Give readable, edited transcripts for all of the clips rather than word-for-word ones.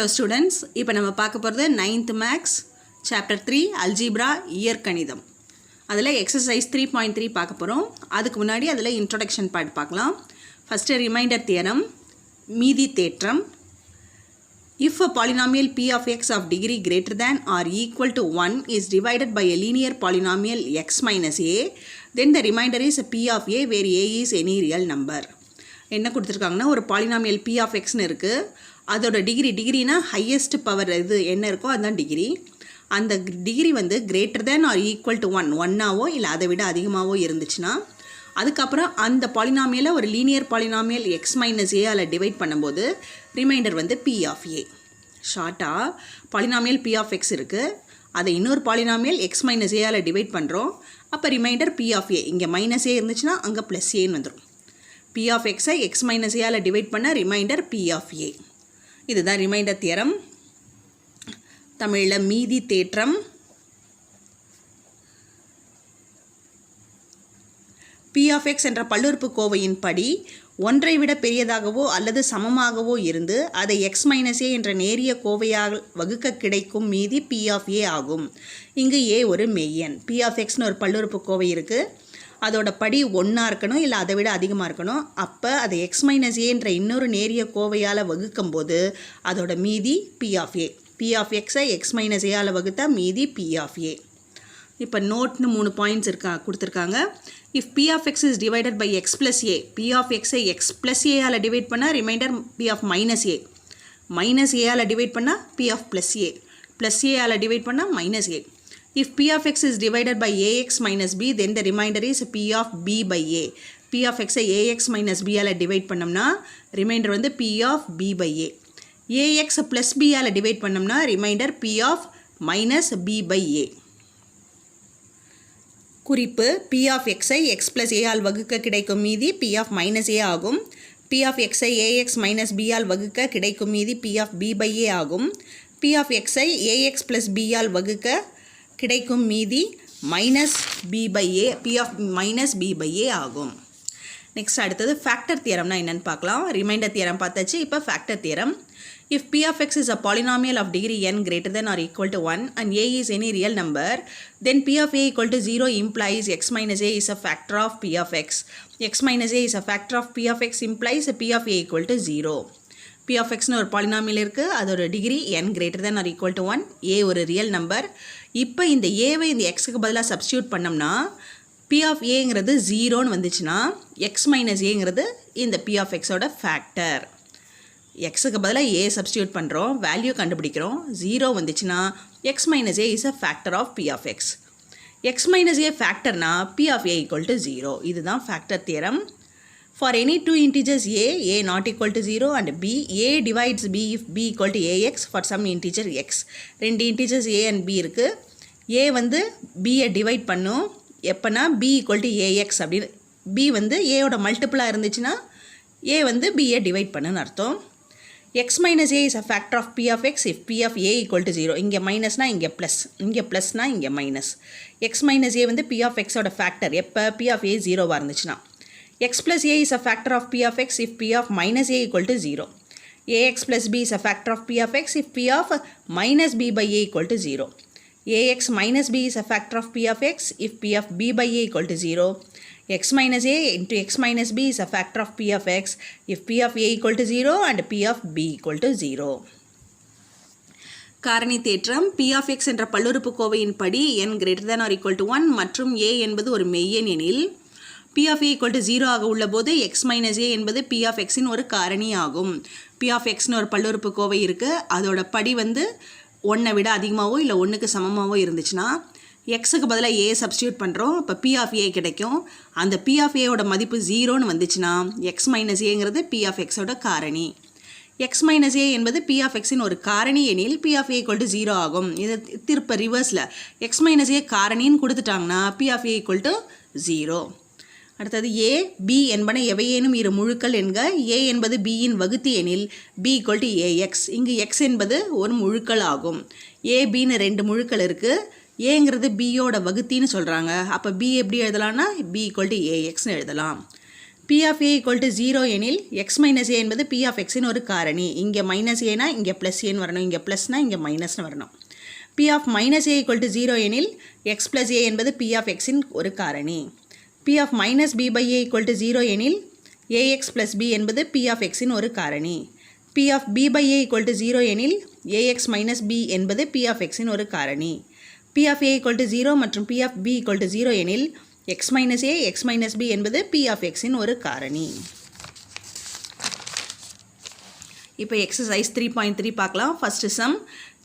Hello students, இப்போ நம்ம பார்க்க போகிறது 9th Maths Chapter 3 Algebra இயற்கணிதம். அதில் exercise 3.3 பார்க்க போகிறோம். அதுக்கு முன்னாடி அதில் introduction part பார்க்கலாம். First reminder theorem, மீதி தேற்றம். If a polynomial p of x of degree greater than or equal to 1 is divided by a linear polynomial x minus a, then the remainder is p of a where a is any real number. என்ன கொடுத்துருக்காங்கன்னா ஒரு polynomial p of xன்னு இருக்குது. அதோட டிகிரினா highest power இது என்ன இருக்கோ அதுதான் degree. அந்த டிகிரி வந்து greater than or equal to 1ஆவோ இல்லை அதை விட அதிகமாகவோ இருந்துச்சுன்னா அதுக்கப்புறம் அந்த பாலினாமியலை ஒரு லீனியர் பாலினாமியல் எக்ஸ் மைனஸ் ஏஆல் டிவைட் பண்ணும்போது ரிமைண்டர் வந்து பி ஆஃப் ஏ. ஷார்ட்டாக பாலினாமியல் பி ஆஃப் எக்ஸ் இருக்குது, அதை இன்னொரு பாலினாமியல் எக்ஸ் மைனஸ் ஏஆல் டிவைட் பண்ணுறோம். அப்போ ரிமைண்டர் பி ஆஃப் ஏ. இங்கே மைனஸ் ஏ இருந்துச்சுன்னா அங்கே ப்ளஸ் ஏன்னு வந்துடும். பி ஆஃப் எக்ஸை எக்ஸ் மைனஸ் ஏஆல் டிவைட் பண்ண ரிமைண்டர் பி ஆஃப் ஏ. இதுதான் ரிமைண்டர் தியரம். தமிழில் மீதி தேற்றம். பி ஆஃப் எக்ஸ் என்ற பல்லுறுப்புக்கோவையின் படி ஒன்றை விட பெரியதாகவோ அல்லது சமமாகவோ இருந்து அதை எக்ஸ் மைனஸ் ஏ என்ற நேரிய கோவையாக வகுக்க கிடைக்கும் மீதி பி ஆஃப் ஏ ஆகும். இங்கு ஏ ஒரு மெய்யன். பி ஆஃப் எக்ஸ்னு ஒரு பல்லுறுப்புக்கோவை இருக்குது. அதோட படி 1 இருக்கணும் இல்லை அதை விட அதிகமாக இருக்கணும். அப்போ அதை எக்ஸ் மைனஸ் ஏன்ற இன்னொரு நேரிய கோவையால் வகுக்கும்போது அதோட மீதி p of a. P of எக்ஸை எக்ஸ் மைனஸ் ஏஆல் வகுத்தா மீதி பி ஆஃப் ஏ. இப்போ நோட்னு 3 பாயிண்ட்ஸ் கொடுத்துருக்காங்க. If p of x is divided by x plus a, p of எக்ஸை எக்ஸ் ப்ளஸ் ஏஆல் டிவைட் பண்ணால் remainder p of minus a. Minus ஏஆல் டிவைட் பண்ணால் p of plus a. Plus ஏஆல் divide பண்ணால் minus a. If p of x is divided by ax minus b, then the remainder is p of b by a. p of x ax minus b all divide பண்ணோம்னா reminder வந்து p of b by a. ax plus b all divide பண்ணோம்னா reminder p of minus b by a. குறிப்பு: p of x I x plus a all வகுக்க கிடைக்கும் மீதி p of minus a ஆகும். p of x ஐ ax minus b ஆல் வகுக்க கிடைக்கும் மீதி p of b by a ஆகும். p of x ஐ ax plus b ஆல் வகுக்க கிடைக்கும் மீதி minus b by a, p of minus b by a ஆகும். நெக்ஸ்ட் அடுத்தது ஃபேக்டர் தியரம்னா என்னென்னு பார்க்கலாம். ரிமைண்டர் தியரம் பார்த்தாச்சு. இப்போ factor theorem. If p of x is a polynomial of degree n greater than or equal to 1 and a is any real number, then p of a equal to 0 implies x minus a is a factor of p of x. x minus a is a factor of p of x implies p of a equal to 0. p of xனு ஒரு polynomial இருக்குது. அதோட degree n greater than or equal to 1, a ஒரு real number. இப்போ இந்த ஏவை இந்த எக்ஸுக்கு பதிலாக சப்ஸ்டியூட் பண்ணோம்னா p of aங்கிறது 0ன்னு வந்துச்சுன்னா x மைனஸ் ஏங்கிறது இந்த p of xோட ஃபேக்டர். எக்ஸுக்கு பதிலாக a சப்ஸ்டியூட் பண்ணுறோம், வேல்யூ கண்டுபிடிக்கிறோம். 0 வந்துச்சுன்னா x minus a is a factor of p of x. x minus a ஃபேக்டர்னா p of a equal to 0. இதுதான் factor theorem. For any two integers a not equal to 0 and b, a divides b if b equal to ax for some integer x. ரெண்டு integers a and b இருக்குது. a வந்து bயை divide பண்ணும் எப்போனா b equal to ax அப்படின்னு. b வந்து aயோட மல்டிப்புளாக இருந்துச்சுன்னா a வந்து bயை divide பண்ணுன்னு அர்த்தம். x minus a is a factor of p of x if p of a equal to 0. இங்கே மைனஸ்னால் இங்கே ப்ளஸ், இங்கே ப்ளஸ்னால் இங்கே மைனஸ். x minus a வந்து p of xோட ஃபேக்டர் எப்போ p of a 0வாக இருந்துச்சுன்னா. x plus a is a factor of p of x if p of minus a equal to 0. ax plus b is a factor of p of x if p of minus b by a equal to 0. ax minus b is a factor of p of x if p of b by a equal to 0. x minus a into x minus b is a factor of p of x if p of a equal to 0 and p of b equal to 0. காரணி தேற்றம். p of x என்ற பல்லுறுப்புக்கோவையின் படி n greater than or equal to 1 மற்றும் a என்பது ஒரு மெய்யெண் எனில் p of a equal to 0 ஆக உள்ளபோது x minus a என்பது p of x இன் ஒரு காரணி ஆகும். p of xனு ஒரு பல்லுறுப்புக்கோவை இருக்குது. அதோட படி வந்து 1 விட அதிகமாகவோ இல்லை 1க்கு சமமாகவோ இருந்துச்சுன்னா எக்ஸுக்கு பதிலாக a சப்ஸ்டியூட் பண்ணுறோம். இப்போ p of a கிடைக்கும். அந்த p of aயோட மதிப்பு 0ன்னு வந்துச்சுன்னா x minus aங்கிறது p of xோட காரணி. x minus a என்பது p of xின் ஒரு காரணி எனில் p of a equal to 0 ஆகும். இதை திருப்ப ரிவர்ஸில் x minus a காரணின்னு கொடுத்துட்டாங்கன்னா p of a equal to 0. அடுத்தது a, b என்பன எவையேனும் இரு முழுக்கள் என்க. a என்பது bயின் வகுத்தி எனில் b equal to ax. இங்கு x என்பது ஒரு முழுக்கள் ஆகும். a, bன்னு ரெண்டு முழுக்கள் இருக்குது. ஏங்கிறது bயோட வகுத்தின்னு சொல்கிறாங்க. அப்போ b எப்படி எழுதலாம்னா b equal to axன்னு எழுதலாம். P of A equal to 0 எனில் x minus A என்பது P of X இன் ஒரு காரணி. இங்கே மைனஸ் ஏனா இங்கே ப்ளஸ் ஏன்னு வரணும், இங்கே ப்ளஸ்னா இங்கே மைனஸ்னு வரணும். P of minus A equal to 0 எனில் x plus A என்பது P of X இன் ஒரு காரணி. P of minus B by A equal to 0 எனில் AX plus B என்பது P of X இன் ஒரு காரணி. P of B by A equal to 0 எனில் AX minus B என்பது P of X இன் ஒரு காரணி. P of A equal to 0 மற்றும் P of B equal to 0 எனில் x minus A, x minus B என்பது P of X இன் ஒரு காரணி. இப்போ exercise 3.3 பார்க்கலாம். First sum,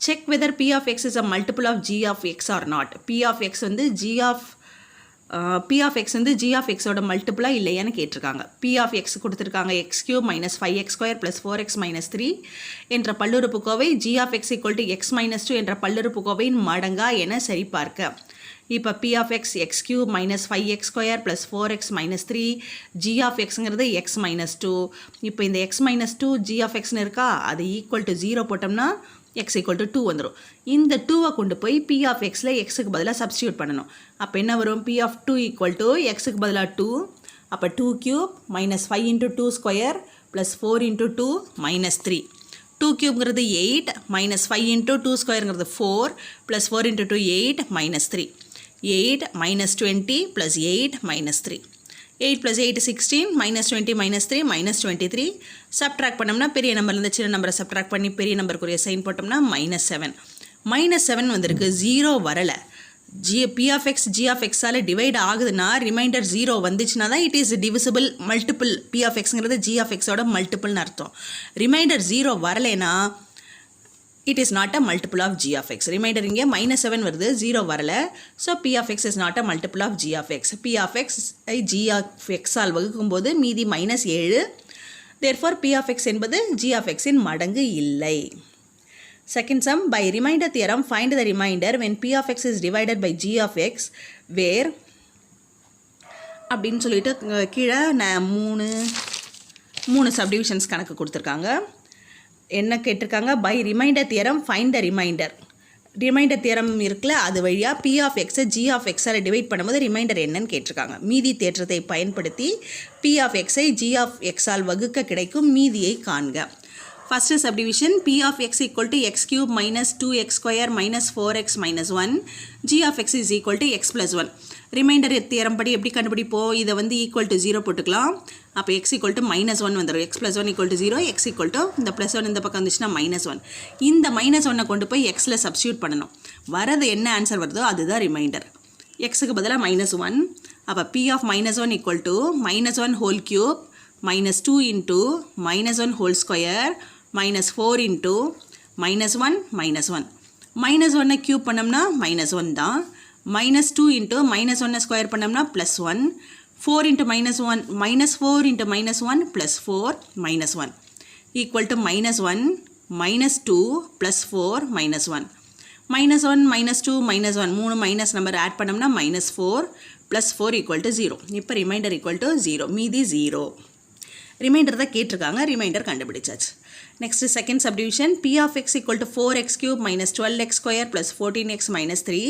check whether P of X is a multiple of G of X or not. P of X வந்து P of X வந்து G of X ஓட மல்டிபிளா இல்லையான்னு கேட்டிருக்காங்க. P of X கொடுத்துருக்காங்க x cube minus 5x square plus 4x minus 3 என்ற பல்லுறுப்புக்கோவை G of X equal to x minus 2 என்ற பல்லுறுப்புக்கோவையின் மடங்கா என சரிபார்க்க. இப்போ P of X x cube minus 5x square plus 4x minus 3 G of Xங்கிறது x minus 2. இப்போ இந்த x minus 2 G of Xன்னு இருக்கா, அது equal to 0 போட்டோம்னா x equal to 2 வந்துடும். இந்த 2-ஐ கொண்டு போய் P of Xல xக்கு பதிலாக சப்ஸ்டியூட் பண்ணணும். அப்போ என்ன வரும்? P of 2 equal to xக்கு பதிலாக 2. அப்போ 2 cube minus 5 into 2 square plus 4 into 2 minus 3. 2 cubeங்கிறது 8 minus 5 into 2 squareங்கிறது 4 plus 4 into 2 8 minus 3. 8 minus 20 plus 8 minus 3. 8 plus 8 16 minus 20 minus 3 minus 23. Subtract பண்ணோம்னா பெரிய நம்பர்லேருந்து சின்ன நம்பரை சப்ட்ராக்ட் பண்ணி பெரிய நம்பருக்குரிய சைன் போட்டோம்னா மைனஸ் 7. மைனஸ் 7 வந்திருக்கு, 0 வரலை. P of X G of Xால் டிவைட் ஆகுதுன்னா ரிமைண்டர் 0 வந்துச்சுன்னா தான் it is divisible multiple. P of Xங்கிறது G of Xோட மல்டிபிள்னு அர்த்தம். ரிமைண்டர் 0 வரலைன்னா it is not a multiple of G of X. Reminder இங்கே minus 7 வருது, 0 வரல. So P of X is not a multiple of G of X. P of X I G of X all வகுக்கும்போது மீதி minus 7. Therefore P of X என்பது G of X இன் மடங்கு இல்லை. Second sum, by remainder theorem find the remainder when P of X is divided by G of X where அப்படின்னு சொல்லிட்டு கீழே மூணு subdivisions கணக்கு கொடுத்துருக்காங்க. என்ன கேட்டிருக்காங்க? By remainder theorem find the remainder. Remainder theorem இருக்குல்ல, அது வழியாக P of X G of Xால் டிவைட் பண்ணும்போது ரிமைண்டர் என்னன்னு கேட்டிருக்காங்க. மீதி தேற்றத்தை பயன்படுத்தி P of X I G of Xால் வகுக்க கிடைக்கும் மீதியை காண்க. First subdivision P of X equal to x cube minus 2x square minus 4x minus 1 G of X is equal to x plus 1. Reminder theorem படி எப்படி கண்டுபிடிப்போம்? இதை வந்து equal to 0 போட்டுக்கலாம். அப்போ x equal to minus 1 வந்துடும். x plus 1 equal to 0, x equal to இந்த plus 1 இந்த பக்கம் வந்துச்சுன்னா minus 1. இந்த minus 1 கொண்டு போய் xல சப்ஸ்டியூட் பண்ணணும். வரது என்ன ஆன்சர் வருதோ அதுதான் ரிமைண்டர். xக்கு பதிலாக minus 1. அப்போ P of minus 1 equal to minus 1 whole cube minus 2 into minus 1 whole square minus 4 into minus 1 minus 1. minus 1 cube பண்ணோம்னா minus 1 தான். minus 2 into minus 1 ஸ்கொயர் பண்ணோம்னா plus 1. 4 into minus 1 minus 4 into minus 1 plus 4 minus 1 equal to minus 1 minus 2 plus 4 minus 1. minus 1 minus 2 minus 1 மூணு minus number add பண்ணோம்னா minus 4 plus 4 equal to 0. இப்போ reminder equal to 0, மீதி 0. Reminder தான் கேட்டிருக்காங்க, reminder கண்டுபிடிச்சாச்சு. Next second subdivision P of X equal to 4x cube minus 12x square plus 14x minus 3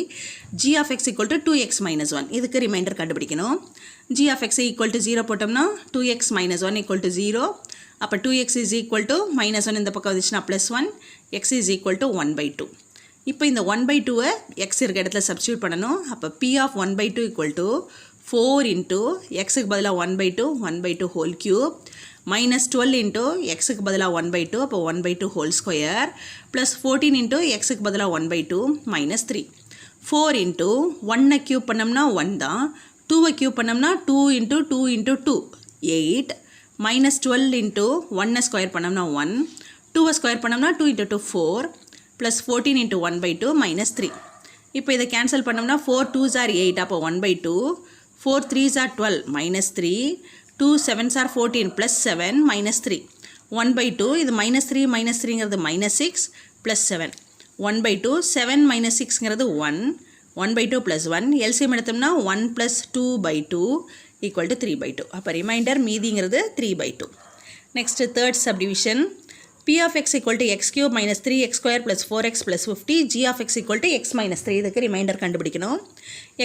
G of X equal to 2x minus 1. இதுக்கு reminder கண்டுபிடிக்கணும். G of X equal to 0 போட்டோம்னா 2x minus 1 equal to 0. அப்போ 2x is equal to minus 1 இந்த பக்கம் வந்துச்சுன்னா plus 1. X is equal to 1 by 2. இப்போ இந்த 1 by 2-ஐ x இருக்க இடத்துல சப்ஸ்டியூட் பண்ணணும். அப்போ P of 1 by 2 equal to 4 into xக்கு பதிலாக 1 by 2 whole cube minus 12 into xக்கு பதிலாக 1 by 2 அப்போ 1 by 2 whole square plus 14 into xக்கு பதிலாக 1 by 2 minus 3. 4 into 1-ஐ கியூப் பண்ணோம்னா 1 தான். 2-ஐ கியூப் பண்ணோம்னா 2 into 2 into 2 8 minus 12 into 1-ஐ square பண்ணோம்னா 1. 2-ஐ ஸ்கொயர் பண்ணோம்னா 2 into 2 4 plus 14 into 1 by 2 minus 3. இப்போ இதை கேன்சல் பண்ணோம்னா 4 2s are 8 அப்போ 1 by 2. 4 3s are 12 minus 3. 2 7s are 14 plus 7 minus 3. 1 by 2 இது minus 3 minus 3ங்கிறது minus 6 plus 7. 1 by 2 7 minus 6ங்கிறது 1. 1 by 2 plus 1 LCM எடுத்தோம்னா 1 plus 2 by 2 equal to 3 by 2. அப்போ reminder மீதிங்கிறது 3 by 2. Next third subdivision P of x equal to x cube minus 3x square plus 4x plus 50, g of x equal to x minus 3. இதுக்கு reminder கண்டுபிடிக்கணும்.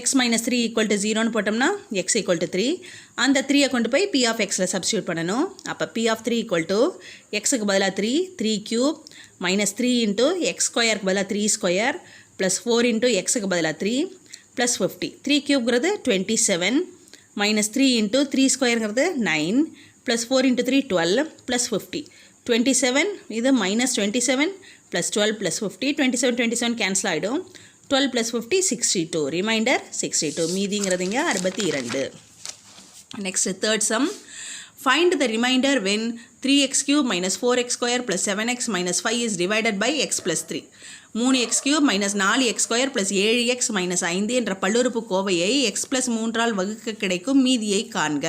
x minus 3 equal to 0 போட்டோம்னா x equal to 3. அந்த 3 கொண்டு போய் P of xல substitute பண்ணணும். அப்போ P of 3 equal to xக்கு பதிலாக 3 cube minus 3 into x square பதிலாக 3 square plus 4 into xக்கு பதிலாக 3 plus 50. 3 cubeங்கிறது 27 minus 3 into 3 squareங்கிறது 9 plus 4 into 3 12 plus 50. 27 இது minus 27 plus 12 plus 50. 27 cancel ஆகிடும். 12 plus 50 62. Reminder 62. மீதிங்கிறதுங்க 62. Next third sum. Find the remainder when 3x cube minus 4x square plus 7x minus 5 is divided by x plus 3. 3x cube minus 4x square plus 7x minus 5 என்ற பல்லுறுப்பு கோவையை x plus 3ஆல் வகுக்க கிடைக்கும் மீதியை காண்க.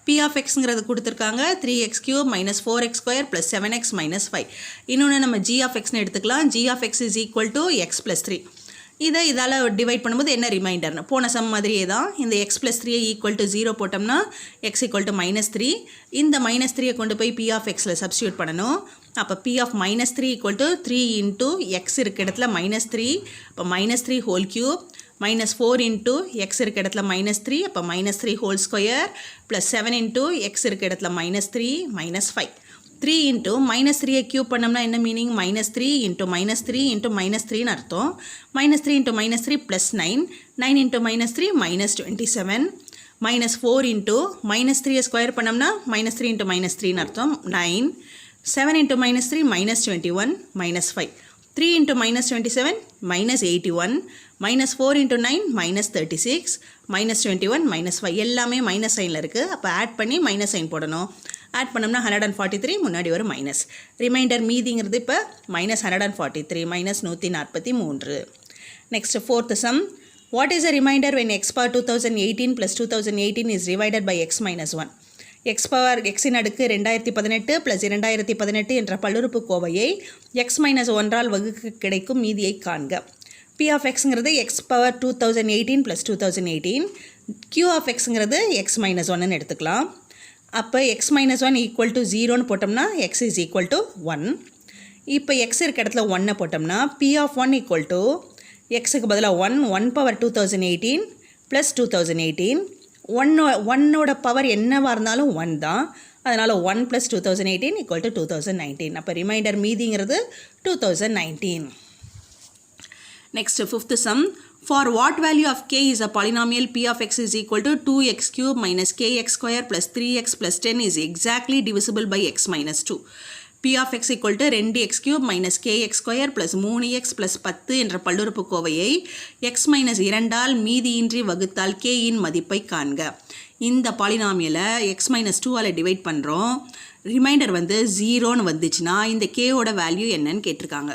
P of xங்கிறது கொடுத்துருக்காங்க 3x cube minus 4x square plus 7x minus 5. இன்னொன்று நம்ம g of xன்னு எடுத்துக்கலாம். g of x is equal to x plus 3. இதால் டிவைட் பண்ணும்போது என்ன ரிமைண்டர்னு போன சம் மாதிரியே தான் இந்த x plus 3 ஈக்குவல் டு 0 போட்டோம்னா x ஈக்குவல் டு -3. இந்த -3 கொண்டு போய் P of xல சப்ஸ்டியூட் பண்ணணும். அப்போ P of -3 equal to 3 into x இருக்க இடத்துல -3. அப்போ -3 whole cube minus 4 into x இருக்க இடத்துல -3. அப்போ -3 whole square plus 7 into x இருக்க இடத்துல -3 -5. 3 into -3 கியூப் பண்ணோம்னா என்ன மீனிங் -3 into -3 into -3ன்னு அர்த்தம். -3 into -3 plus 9 9 into -3 -27 -4 into -3 square பண்ணோம்னா -3 into -3ன்னு அர்த்தம் 9 7 into -3 -21 -5 3 into -27 -81 -4 into 9 -36 -21 -5 எல்லாமே மைனஸ் சைனில் இருக்குது. அப்போ ஆட் பண்ணி மைனஸ் சைன் போடணும். ஆட் பண்ணோம்னா 143 முன்னாடி ஒரு மைனஸ். ரிமைண்டர் மீதிங்கிறது இப்போ -143 -143. Next fourth sum. What is a reminder when x power 2018 plus 2018 is divided by x minus 1? x power எக்ஸின் அடுக்கு 2018 ப்ளஸ் 2018 என்ற பல்லுறுப்பு கோவையை x minus 1ஆல் வகுக்க கிடைக்கும் மீதியை காண்க. P of xங்கிறது x power 2018 plus 2018. Q of xங்கிறது x minus 1ன்னு எடுத்துக்கலாம். அப்போ x minus 1 ஈக்குவல் டு 0ன்னு போட்டோம்னா x is equal to 1. இப்போ x இருக்க இடத்துல 1 போட்டோம்னா P of 1 ஈக்குவல் டு xக்கு பதிலாக 1 பவர் 2018 ப்ளஸ் 2018. ஒன்னோட பவர் என்னவாக இருந்தாலும் 1 தான். அதனால் 1 ப்ளஸ் 2018 ஈக்குவல் டு 2019. அப்போ reminder மீதிங்கிறது 2019. Next fifth sum. For what value of k is a polynomial P of x is equal to 2x cube minus kx square plus 3x plus 10 is exactly divisible by x minus 2. P of x equal to 2x cube minus kx square plus 3x plus 10 என்ற பல்லுறுப்பு கோவையை x minus 2ஆல் மீதியின்றி வகுத்தால் k இன் மதிப்பை காண்க. இந்த பாலினாமியலை x minus 2ஆல் divide பண்ணுறோம். Reminder வந்து 0ன்னு வந்துச்சுன்னா இந்த k-ஓட வேல்யூ என்னன்னு கேட்டிருக்காங்க.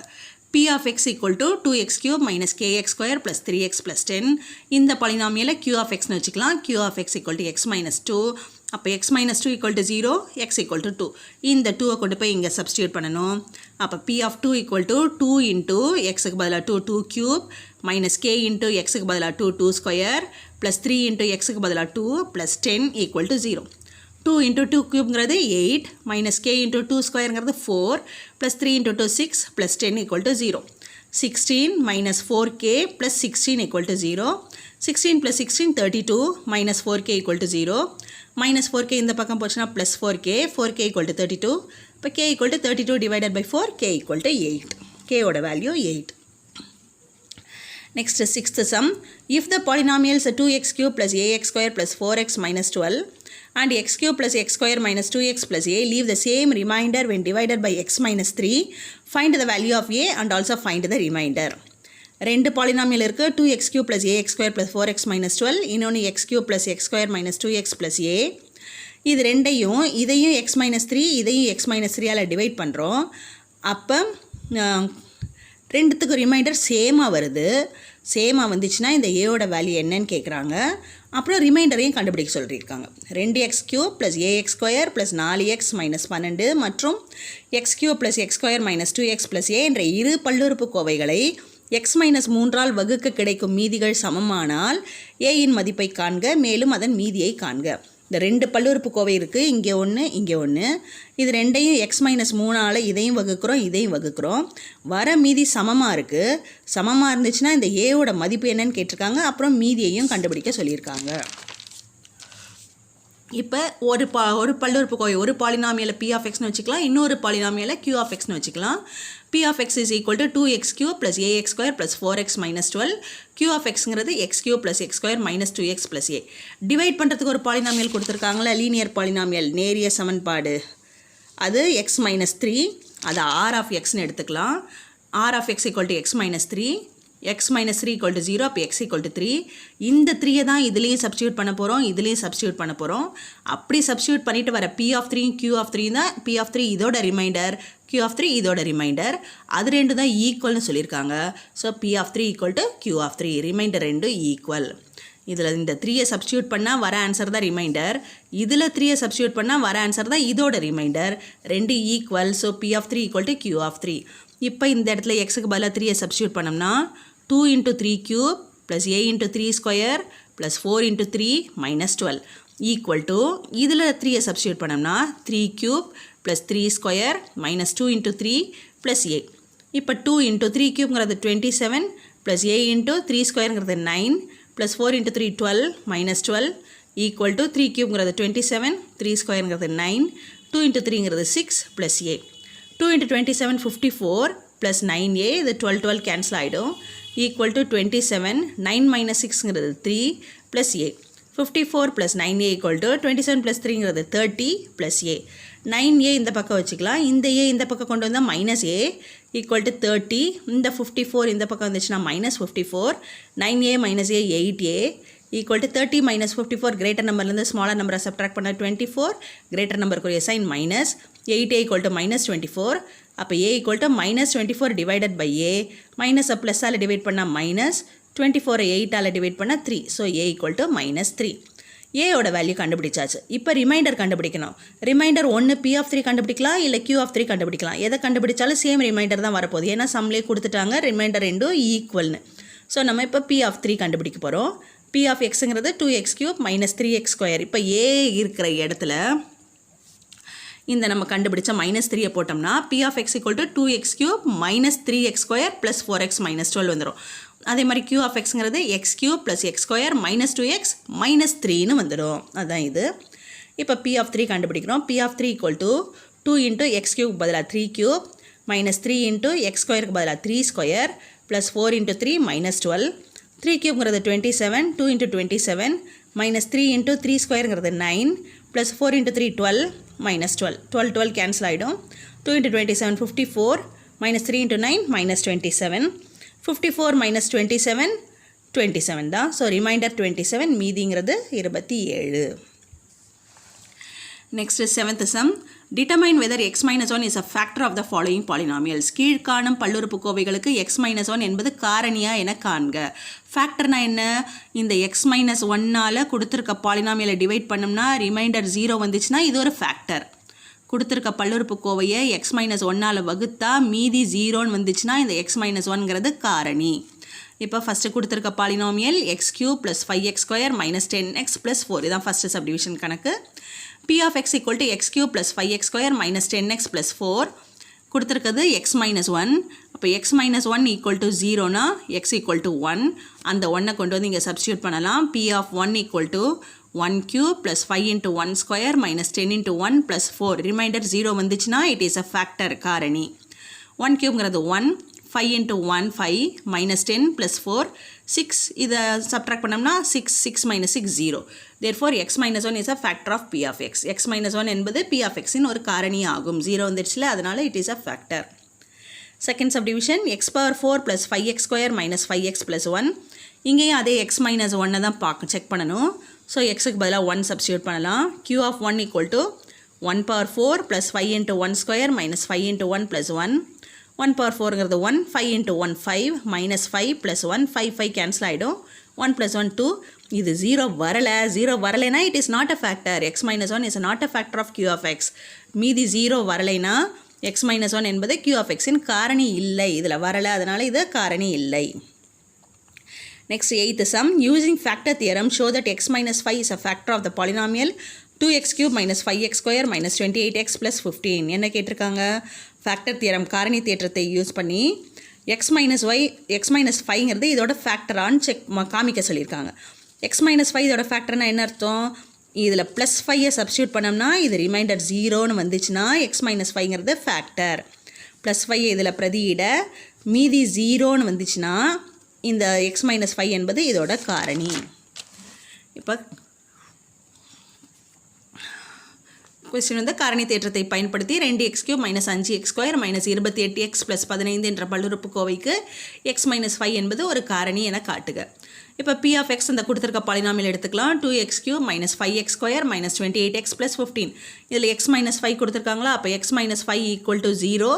P of x equal to 2x cube minus kx square plus 3x plus 10. இந்த பாலினாமியலை Q of xன்னு வச்சுக்கலாம். Q of x equal to x minus 2. அப்போ x minus 2 equal to 0, x equal to 2. இந்த 2 கொண்டு போய் இங்கே சப்ஸ்டியூட் பண்ணணும். அப்போ P of 2 equal to 2 into xக்கு பதிலாக 2 cube minus k into xக்கு பதிலாக 2 square plus 3 into xக்கு பதிலாக 2 plus 10 equal to 0. 2 into 2 cubeங்கிறது 8 minus k into 2 squareங்கிறது 4 plus 3 into 2 6 plus 10 equal to 0. 16 minus 4k plus 16 equal to 0. 16 plus 16 32 minus 4k equal to 0. minus 4k இந்த பக்கம் போச்சுன்னா plus 4k equal to 32. இப்போ k equal to 32 divided by 4, k equal to 8. k ஓட value 8. Next sixth sum. If the polynomials 2x cube plus ax square plus 4x minus 12 and x cube plus x square minus 2x plus a leave the same remainder when divided by x minus 3, find the value of a and also find the remainder. ரெண்டு polynomial இருக்குது. 2x cube plus ax square plus 4x minus 12. இன்னொன்று x cube plus x square minus 2x plus a. இது ரெண்டையும் இதையும் x minus 3 இதையும் x minus 3ஆல் divide பண்ணுறோம். அப்போ ரெண்டுத்துக்கு ரிமைண்டர் சேமாக வருது. சேமாக வந்துச்சுன்னா இந்த ஏவோட வேல்யூ என்னன்னு கேட்குறாங்க. அப்புறம் ரிமைண்டரையும் கண்டுபிடிக்க சொல்லியிருக்காங்க. 2x cube plus ax square plus 4x minus 12 மற்றும் x cube plus x square minus 2x plus a என்ற இரு பல்லுறுப்பு கோவைகளை x minus 3ஆல் வகுக்க கிடைக்கும் மீதிகள் சமமானால் a இன் மதிப்பை காண்க, மேலும் அதன் மீதியை காண்க. இந்த ரெண்டு பல்லுறுப்புக்கோவை இருக்குது, இங்கே ஒன்று இங்கே ஒன்று. இது ரெண்டையும் x-3 இதையும் வகுக்கிறோம் இதையும் வகுக்கிறோம். வர மீதி சமமாக இருக்குது. சமமாக இருந்துச்சுன்னா இந்த ஏவோட மதிப்பு என்னன்னு கேட்டிருக்காங்க. அப்புறம் மீதியையும் கண்டுபிடிக்க சொல்லியிருக்காங்க. இப்போ ஒரு பல்லுறுப்புக்கோவை ஒரு பாலினாமியலை p of xன்னு வச்சுக்கலாம், இன்னொரு பாலினாமியலை q of xன்னு வச்சுக்கலாம். p of x is equal to 2x³ plus ax² plus 4x minus 12. q of xங்கிறது x³ plus x² minus 2x plus a. Divide பண்ணுறதுக்கு ஒரு பாலினாமியல் கொடுத்துருக்காங்களா, லீனியர் பாலினாமியல், நேரிய சமன்பாடு. அது x minus 3, அது r of xன்னு எடுத்துக்கலாம். r of x equal to x minus 3. x minus 3 equal to 0, அப்போ x equal to 3. இந்த 3 தான் இதுலேயும் சப்ஸ்டியூட் பண்ண போகிறோம், இதுலேயும் சப்ஸ்டியூட் பண்ண போகிறோம். அப்படி சப்ஸ்டியூட் பண்ணிட்டு வர p of 3 q of 3 தான். p of 3 இதோட ரிமைண்டர், q of 3 இதோட ரிமைண்டர். அது ரெண்டு தான் ஈக்குவல்னு சொல்லியிருக்காங்க. So p of 3 equal to q of 3, reminder ரெண்டு ஈக்குவல். இதில் இந்த 3யை சப்ஸ்டியூட் பண்ணால் வர ஆன்சர் தான் ரிமைண்டர், இதில் 3யை சப்ஸ்டியூட் பண்ணால் வர ஆன்சர் தான் இதோட ரிமைண்டர். ரெண்டு equal. So p of 3 equal to q of 3. இப்போ இந்த இடத்துல எக்ஸுக்கு பதிலாக 3யை சப்ஸ்டியூட் பண்ணோம்னா 2 into 3 cube plus a into 3 square plus 4 into 3 minus 12 equal to, இதில் 3யை சப்ஸ்டியூட் பண்ணோம்னா 3 cube plus 3 square minus 2 into 3 plus a. இப்போ 2 into 3 cubeங்கிறது 27 plus a into 3 squareங்கிறது 9 plus 4 into 3 12 minus 12 equal to 3 cubeங்கிறது 27, 3 squareங்கிறது 9, 2 into 3ங்கிறது 6 plus a. 2 into 27 54 plus 9a, இது 12 cancel ஆகிடும், equal to 27, 9 minus 6ங்கிறது 3 plus a. 54 plus 9a equal to 27 plus 3ங்கிறது 30 plus a. 9a இந்த பக்கம் வச்சுக்கலாம், இந்த a இந்த பக்கம் கொண்டு வந்தால் minus a equal to 30. இந்த 54 இந்த பக்கம் வந்துச்சுன்னா minus 54. 9a minus a 8a equal to 30 minus 54. Greater நம்பர்லேருந்து ஸ்மாலர் நம்பரை சப்ட்ராக்ட் பண்ண 24. கிரேட்டர் நம்பருக்குரிய sign minus. 8a equal to minus 24. அப்போ a equal to minus 24 divided by a. மைனஸை ப்ளஸ்ஸால் டிவைட் பண்ணால் மைனஸ், 24 8ஆல் டிவைட் பண்ணால் 3. So a equal to minus 3. ஏயோட வேல்யூ கண்டுபிடிச்சாச்சு. இப்போ ரிமைண்டர் கண்டுபிடிக்கணும். ரிமைண்டர் ஒன்று p of 3 கண்டுபிடிக்கலாம், இல்லை q of 3 கண்டுபிடிக்கலாம். எதை கண்டுபிடிச்சாலும் சேம் ரிமைண்டர் தான் வரப்போகுது, ஏன்னா சம்லேயே கொடுத்துட்டாங்க ரிமைண்டர் ரெண்டும் ஈக்குவல்னு. ஸோ நம்ம இப்போ p of 3 கண்டுபிடிக்க போகிறோம். p of xங்கிறது 2x³ minus 3x². இப்போ a இருக்கிற இடத்துல இந்த நம்ம கண்டுபிடிச்ச -3யை போட்டோம்னா p of x equal to 2x³ minus 3x² plus 4x minus 12 வந்துடும். அதே மாதிரி q of xங்கிறது x³ plus x² minus 2x minus 3ன்னு வந்துடும். அதுதான் இது. இப்போ p of 3 கண்டுபிடிக்கிறோம். p of 3 equal to 2 into x³ பதிலாக 3³ minus 3 into x² பதிலாக 3² plus 4 into 3 minus 12. 3³ 27, 2 into 27 minus 3 into 3² 9 plus 4 into 3 12 minus 12. 12 cancel ஆகிடும். 2 into 27 54 minus 3 into 9 minus 27. 54 minus 27 27 தான். So reminder 27, மீதிங்கிறது 27. Next 7th sum. Determine whether x minus 1 is a factor of the following polynomials. கீழ்காணும் பல்லுறுப்புக்கோவைகளுக்கு x minus 1 என்பது காரணியா என காண்க. ஃபேக்டர்னா என்ன? இந்த x minus 1ஆல் கொடுத்துருக்க பாலினாமியலை டிவைட் பண்ணோம்னா ரிமைண்டர் 0 வந்துச்சுன்னா இது ஒரு ஃபேக்டர். கொடுத்துருக்க பல்லுறுப்புக்கோவையை x minus 1ஆல் வகுத்தா மீதி 0ன்னு வந்துச்சுன்னா இந்த x minus 1ங்கிறது காரணி. இப்போ ஃபஸ்ட்டு கொடுத்துருக்க polynomial x³ plus 5x² minus 10x plus 4. இதான் ஃபஸ்ட்டு சப்டிவிஷன் கணக்கு. p of x equal to x³ plus 5x² minus 10x plus 4. கொடுத்துருக்கிறது x minus 1. அப்போ x minus 1 equal to 0னா x equal to 1. அந்த 1 கொண்டு வந்து இங்கே சப்ஸ்டியூட் பண்ணலாம். p of 1 equal to 1³ plus 5 into 1 square minus 10 into 1 plus 4. Reminder 0 வந்துச்சுன்னா it is a factor, காரணி. 1³ 1, 5 into 1 5 minus 10 plus 4 6. இதை சப்ட்ராக்ட் பண்ணோம்னா 6 minus 6 0. therefore x minus 1 is a factor of p of x. x minus 1 என்பது p of x இன் ஒரு காரணி ஆகும். 0 வந்துடுச்சுல, அதனால it is a factor. Second subdivision x power 4 plus 5x² minus 5x plus 1. இங்கேயும் அதே x minus 1 தான் check பண்ணணும். So எக்ஸுக்கு பதிலாக 1 சப்ஸ்டியூட் பண்ணலாம். q of 1 equal to 1 power 4 plus 5 into 1 square minus 5 into 1 plus 1. 1 power 4ங்கிறது 1, 5 into 1 5 minus 5 plus 1, 5 cancel ஆகிடும். 1 plus 1 2. இது 0 வரலைனா it is not a factor. x minus 1 is not a factor of q of x. மீதி 0 வரலைனா x minus 1 என்பது q of x இன் காரணி இல்லை. இதில் வரலை, அதனால் இது காரணி இல்லை. Next 8th sum. Using factor theorem show that x minus 5 is a factor of the polynomial 2x cube minus 5x square minus 28x plus 15 என்ன கேட்டிருக்காங்க ஃபேக்டர் தியரம் காரணி தேற்றத்தை யூஸ் பண்ணி x minus y x minus 5ங்கிறது இதோட ஃபேக்டரான்னு காமிக்க சொல்லியிருக்காங்க. x minus 5 இதோட ஃபேக்டர்னா என்ன அர்த்தம், இதில் ப்ளஸ் 5ஐ சப்ஸ்டியூட் பண்ணோம்னா இது ரிமைண்டர் 0ன்னு வந்துச்சுன்னா x minus 5ங்கிறது ஃபேக்டர். ப்ளஸ் 5 இதில் பிரதியிட மீதி 0ன்னு வந்துச்சுன்னா இந்த x minus 5 என்பது இதோட காரணி. இப்போ கொஸ்டின் வந்து காரணி தேற்றத்தை பயன்படுத்தி 2x cube minus 5x square minus 28x plus 15 என்ற பல்லுறுப்புக்கோவைக்கு x minus 5 என்பது ஒரு காரணி என காட்டுக. இப்போ p of x இந்த கொடுத்துருக்க பாலினாமியல் எடுத்துக்கலாம். 2x cube minus 5x square minus 28x plus 15. இதில் x minus 5 கொடுத்துருக்காங்களா, அப்போ x minus 5 equal to 0,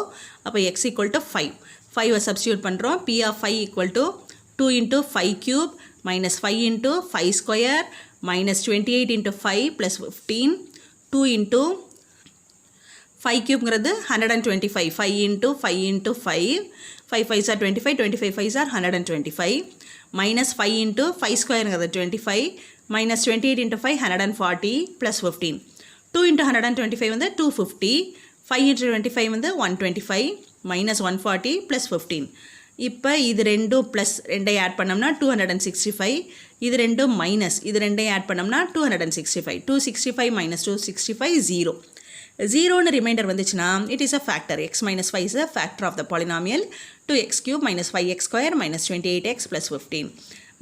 அப்போ x equal to 5. 5 சப்ஸ்டியூட் பண்ணுறோம். p of 5 equal to 2 into 5 cube minus 5 into 5 square minus 28 into 5 plus 15. 2 into 5 cubeங்கிறது 125. 5 into 5 into 5. 5 5s are 25. 25 5s are 125. Minus 5 into 5 squareங்கிறது 25. Minus 28 into 5 140 plus 15. 2 into 125 வந்து 250. 5 into 25 வந்து 125. Minus 140 plus 15. இப்போ இது ரெண்டும் plus ரெண்டை add பண்ணோம்னா 265. இது ரெண்டும் மைனஸ் இது ரெண்டையும் ஆட் பண்ணோம்னா 265. 265 minus 265 0. 0ன்னு ரிமைண்டர் வந்துச்சுன்னா it is a factor. x minus 5 is a factor of the polynomial 2x cube minus 5x square minus 28x plus 15.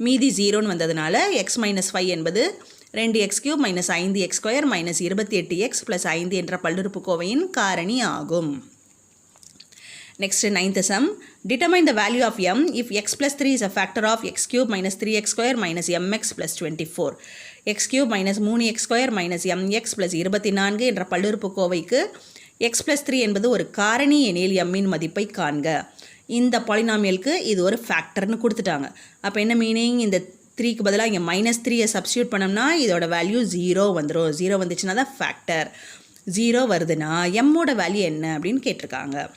மீதி 0ன்னு வந்ததுனால x minus 5 என்பது 2x cube minus 5x square minus 28x plus 5 என்ற பல்லுறுப்புக்கோவையின் காரணி ஆகும். Next, 9th sum. Determine the value of m if x plus 3 is a factor of x cube minus 3x square minus mx plus 24. x cube minus 3x square minus mx plus 24 என்ற பல்லுறுப்புக்கோவைக்கு x plus 3 என்பது ஒரு காரணி எனில் m இன் மதிப்பை காண்க. இந்த பாலினாமியலுக்கு இது ஒரு ஃபேக்டர்னு கொடுத்துட்டாங்க. அப்போ என்ன மீனிங், இந்த 3க்கு பதிலாக இங்கே மைனஸ் 3ஐ சப்ஸ்டியூட் பண்ணோம்னா இதோட வேல்யூ 0 வந்துடும். 0 வந்துச்சுன்னா தான் ஃபேக்டர். 0 வருதுன்னா எம்மோட வேல்யூ என்ன அப்படின்னு கேட்டிருக்காங்க.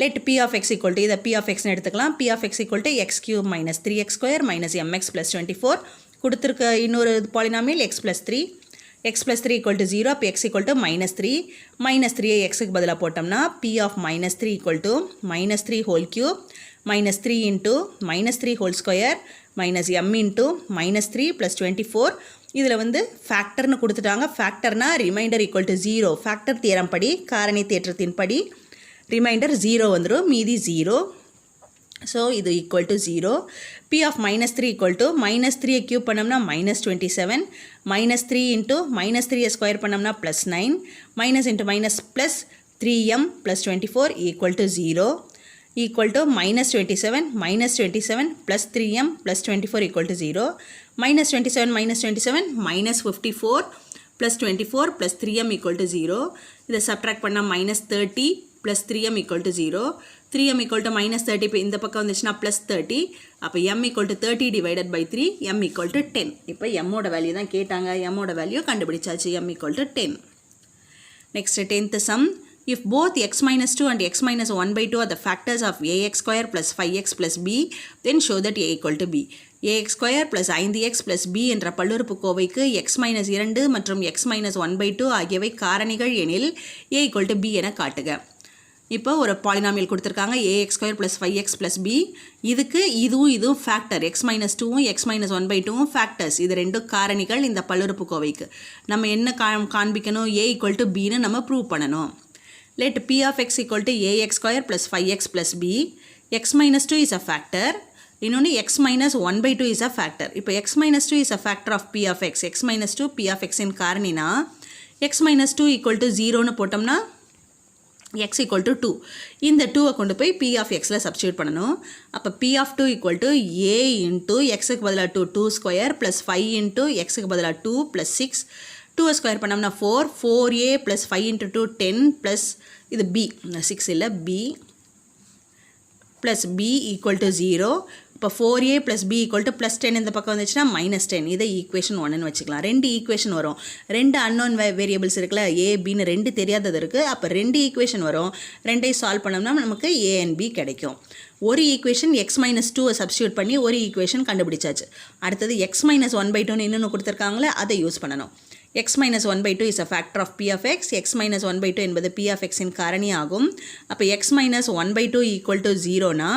let p of x equal to இதை p of x எடுத்துக்கலாம். p of x equal to x cube minus 3x square minus mx plus 24. கொடுத்துருக்க இன்னொரு polynomial x plus 3. x plus 3 equal to 0. அப்போ x equal to minus 3. minus 3ஐ xக்கு பதிலாக போட்டோம்னா p of minus 3 equal to minus 3 whole cube minus 3 into minus 3 whole square minus m into minus 3 plus 24. இதில் வந்து ஃபேக்டர்னு கொடுத்துட்டாங்க. ஃபேக்டர்னா remainder equal to 0. Factor theorem படி காரணி தேற்றத்தின் படி ரிமைண்டர் 0 வந்துடும், மீதி 0. ஸோ இது equal to 0. p of minus 3 equal to minus 3ஐ க்யூப் பண்ணோம்னா minus 27. minus 3 into minus 3ஐ ஸ்கொயர் பண்ணோம்னா plus 9. minus into minus plus 3m plus 24 equal to 0. equal to minus 27 plus 3m plus 24 equal to 0. minus 27 minus 54 plus 24 plus 3m equal to 0. இதை subtract பண்ணால் minus 30 plus 3m equal to 0. 3m equal to minus 30 இப்போ இந்த பக்கம் வந்துச்சுன்னா plus 30. அப்போ m equal to 30 divided by 3, m equal to 10. இப்போ m ஓட value தான் கேட்டாங்க. m ஓட வேல்யூ கண்டுபிடிச்சாச்சு. m equal to 10. Next, 10th sum. If both x minus 2 and x minus 1 by 2 are the factors of ax square plus 5x plus b, then show that a equal to b. ax square plus 5x plus b என்ற பல்லுறுப்புக்கோவைக்கு x minus 2 மற்றும் x minus 1 by 2 ஆகியவை காரணிகள் எனில் a equal to b என காட்டுக. இப்போ ஒரு polynomial கொடுத்துருக்காங்க ax square plus 5x plus b. இதுக்கு இதுவும் ஃபேக்டர். x minus 2வும் x minus 1 by 2வும் ஃபேக்டர்ஸ். இது ரெண்டும் காரணிகள் இந்த பல்லுறுப்புக்கோவைக்கு. நம்ம என்ன காண்பிக்கணும், a equal to bன்னு நம்ம ப்ரூவ் பண்ணணும். let p of x equal to ax square plus 5x plus b. x minus 2 is a factor. இன்னொன்று x minus 1 by 2 is a factor. இப்போ x minus 2 is a factor of p of x. x minus 2 p of x in காரணினா x minus 2 equal to 0ன்னு போட்டோம்னா x equal to 2. இந்த 2ஐ கொண்டு போய் p of xல substitute பண்ணணும். அப்போ p of 2 equal to a into xக்கு பதிலாக 2 square plus 5 into xக்கு பதிலாக 2 plus 6. 2 square பண்ணோம்னா 4. 4a plus 5 into 2 10 plus இது b 6 இல்லை b plus b equal to 0. இப்போ 4a plus b equal to plus 10 இந்த பக்கம் வந்துச்சுன்னா minus 10. இதை ஈக்குவேஷன் 1ன்னு வச்சுக்கலாம். ரெண்டு ஈக்குவேஷன் வரும். ரெண்டு அன்னோன் வேரியபிள்ஸ் இருக்குல்ல, a bன்னு ரெண்டு தெரியாதது இருக்குது. அப்போ ரெண்டு ஈக்குவேஷன் வரும். ரெண்டையும் சால்வ் பண்ணோம்னா நமக்கு a and b கிடைக்கும். ஒரு ஈக்குவேஷன் x minus 2 சப்ஸ்டியூட் பண்ணி ஒரு ஈக்குவேஷன் கண்டுபிடிச்சாச்சு. அடுத்தது x minus 1 by 2 இன்னொன்று கொடுத்துருக்காங்களே அதை யூஸ் பண்ணணும். x minus 1 by 2 is a factor of p of x. x minus 1 by 2 என்பது p of x இன் காரணி ஆகும். அப்போ x minus 1 by 2 equal to 0னா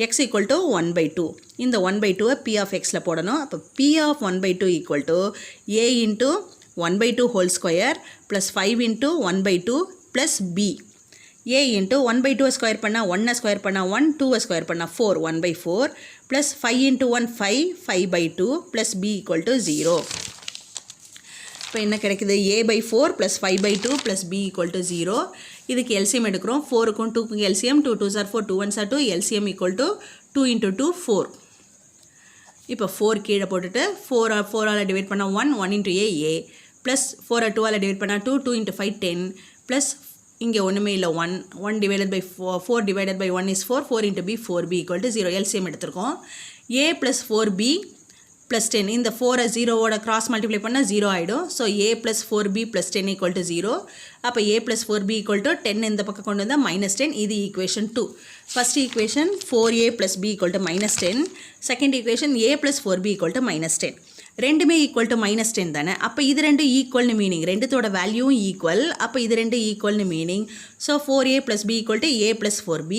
x equal to 1 by 2. இந்த 1 by 2 p of xல போடணும். அப்போ p of 1 by 2 equal to a into 1 by 2 whole square plus 5 into 1 by 2 plus b. a into 1 by 2 square பண்ணா 1 square பண்ணா 1, 2 square பண்ணா 4, 1 by 4 plus 5 into 1 5, 5 by 2 plus b equal to 0. இப்போ என்ன கிடைக்குது a by 4 plus 5 by 2 plus b equal to 0. இதுக்கு LCM எடுக்கிறோம் 4க்கும் 2க்கும் LCM 2 2s are 4 2 1s are 2 LCM equal to 2 into 2 4. இப்போ 4 கீழே போட்டுட்டு 4 டிவைட் பண்ணா 1 1 into a plus 4 2 டிவைட் பண்ணா 2 2 into 5 10 plus இங்கே ஒன்றுமே இல்லை 1 divided by 4 divided by 1 is 4 into b 4b equal to 0 LCM எடுத்திருக்கோம் a plus 4b plus 10 இந்த 4 0வோட cross multiply பண்ணால் 0 ஆகிடும் so a plus 4b plus 10 equal to 0 அப்போ a plus 4b equal to 10 இந்த பக்கம் கொண்டு வந்தால் -10 இது equation 2 first equation 4a plus b equal to -10 second equation a plus 4b equal to -10 ரெண்டுமே ஈக்குவல் டு -10 தானே அப்போ இது ரெண்டு ஈக்குவல்னு மீனிங் ரெண்டுத்தோட வேல்யூவும் ஈக்குவல் அப்போ இது ரெண்டு ஈக்குவல்னு meaning so 4a + b equal to a + 4b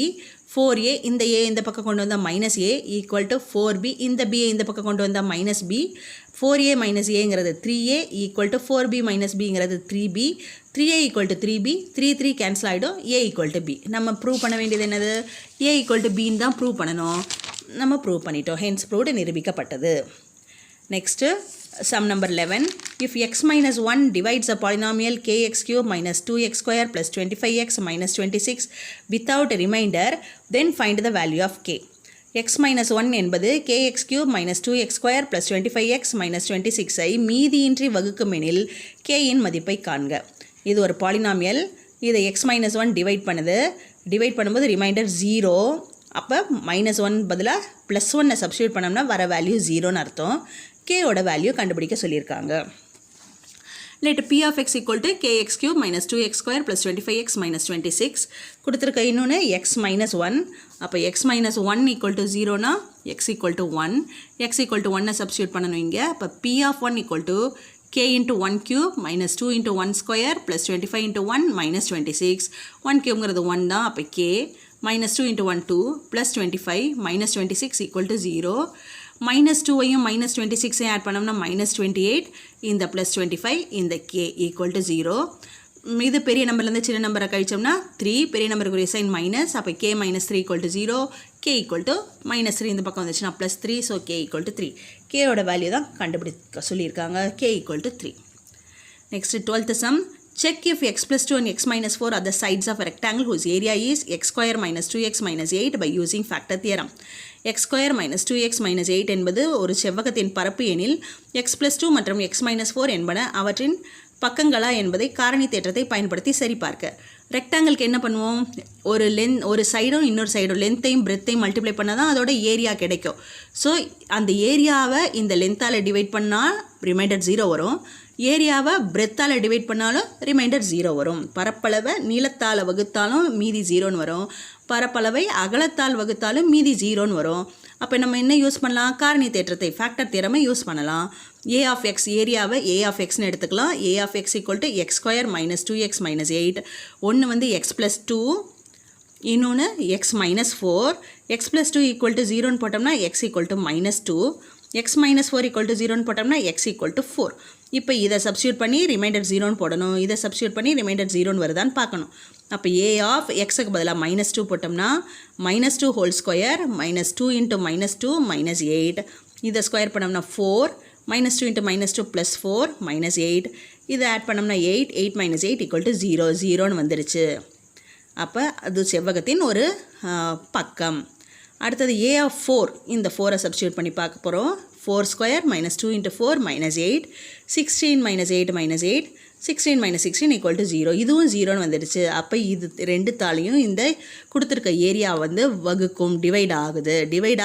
4a இந்த a இந்த பக்கம் கொண்டு வந்தால் -a ஈக்குவல் டு 4b இந்த b இந்த பக்கம் கொண்டு வந்தால் -b 4a - aங்கிறது 3a equal to 4b - bங்கிறது 3b 3a equal to 3b 3 cancel ஆகிடும் a ஈக்குவல் டு b நம்ம ப்ரூவ் பண்ண வேண்டியது என்னது a ஈக்குவல் டு bன்னு தான் ப்ரூவ் பண்ணணும் நம்ம ப்ரூவ் பண்ணிட்டோம் ஹென்ஸ் ப்ரூவ்டு நிரூபிக்கப்பட்டது. Next, sum number 11. If x minus 1 divides a polynomial kx cube minus 2x square plus 25x minus 26 without a remainder, then find the value of k. x minus 1 என்பது kx cube minus 2x square plus 25x minus 26 ஐ மீதியின்றி வகுக்குமெனில் k இன் மதிப்பை காண்க. இது ஒரு polynomial இதை x minus 1 divide பண்ணும்போது reminder 0 அப்போ -1 பதிலாக +1 substitute பண்ணோம்னா வர வேல்யூ 0ன்னு அர்த்தம் கேயோட வேல்யூ கண்டுபிடிக்க சொல்லியிருக்காங்க. Late p of x equal to kx cube minus 2x square plus 25x minus 26 கொடுத்துருக்க இன்னொன்று x minus 1 அப்போ x minus 1 equal to 0னா x equal to 1 x equal to 1 substitute பண்ணணும் இங்கே அப்போ p of 1 equal to k into 1 cube minus 2 into 1 square plus 25 into 1 minus 26 1 cubeங்கிறது 1 தான் அப்போ k minus 2 into 1 2 plus 25 minus 26 equal to 0 minus 2ஐயும் minus 26ஐயும் add பண்ணோம்னா minus 28 இந்த plus 25 இந்த k equal to 0 இது பெரிய நம்பர்லேருந்து சின்ன நம்பரை கழிச்சோம்னா 3 பெரிய நம்பருக்குரிய சைன் மைனஸ் அப்போ k minus 3 equal to 0 k equal to minus 3 இந்த பக்கம் வந்துச்சுன்னா plus 3 so k equal to 3 k-ஓட வேல்யூ தான் கண்டுபிடிக்க சொல்லியிருக்காங்க k equal to 3. Next 12th sum. Check if x plus 2 and x minus 4 are the sides of a rectangle whose area is x square minus 2x minus 8 by using factor theorem. x square minus 2x minus 8 என்பது ஒரு செவ்வகத்தின் பரப்பு எனில் x plus 2 மற்றும் x minus 4 என்பன அவற்றின் பக்கங்களா என்பதை காரணி தேற்றத்தை பயன்படுத்தி சரிபார்க்க. ரெக்டாங்கிளுக்கு என்ன பண்ணுவோம் ஒரு சைடும் இன்னொரு சைடும் லென்த்தையும் பிரெத்தையும் மல்டிப்ளை பண்ணால் தான் அதோட ஏரியா கிடைக்கும். ஸோ அந்த ஏரியாவை இந்த லென்த்தால் டிவைட் பண்ணால் ரிமைண்டர் 0 வரும் ஏரியாவை பிரெத்தால் டிவைட் பண்ணாலும் ரிமைண்டர் 0 வரும் பரப்பளவை நீளத்தால் வகுத்தாலும் மீதி 0ன்னு வரும் பரப்பளவை அகலத்தால் வகுத்தாலும் மீதி 0ன்னு வரும் அப்போ நம்ம என்ன யூஸ் பண்ணலாம் காரணி தேற்றத்தை ஃபேக்டர் தியரமை யூஸ் பண்ணலாம் a of x ஏரியாவை a of xன்னு எடுத்துக்கலாம் a of x equal to x square minus 2x minus 8 ஒன்று வந்து x plus 2 இன்னொன்று x minus 4 x plus 2 equal to 0ன்னு போட்டோம்னா x equal to minus 2 x minus 4 equal to 0ன்னு போட்டோம்னா x equal to 4 இப்போ இதை substitute பண்ணி reminder 0ன்னு போடணும் இதை சப்ஸ்டியூட் பண்ணி ரிமைண்டர் 0ன்னு வருதான்னு பார்க்கணும் அப்போ a of xக்கு பதிலாக -2 போட்டோம்னா -2 ஹோல் ஸ்கொயர் -2 into -2 -8 இதை ஸ்கொயர் பண்ணோம்னா 4 -2 into -2 plus 4 -8 இதை ஆட் பண்ணோம்னா 8 8 - 8 equal to 0 0ன்னு வந்துருச்சு அப்போ அது செவ்வகத்தின் ஒரு பக்கம் அடுத்தது a of 4 இந்த 4ஐ சப்ஸ்டியூட் பண்ணி பார்க்க போகிறோம் 4 square minus 2 into 4 minus 8 16 minus 8 minus 8 16 minus 16 equal to 0 இதுவும் 0ன்னு வந்துடுச்சு அப்போ இது ரெண்டு தாளையும் இந்த கொடுத்துருக்க ஏரியா வந்து வகுக்கும் டிவைட்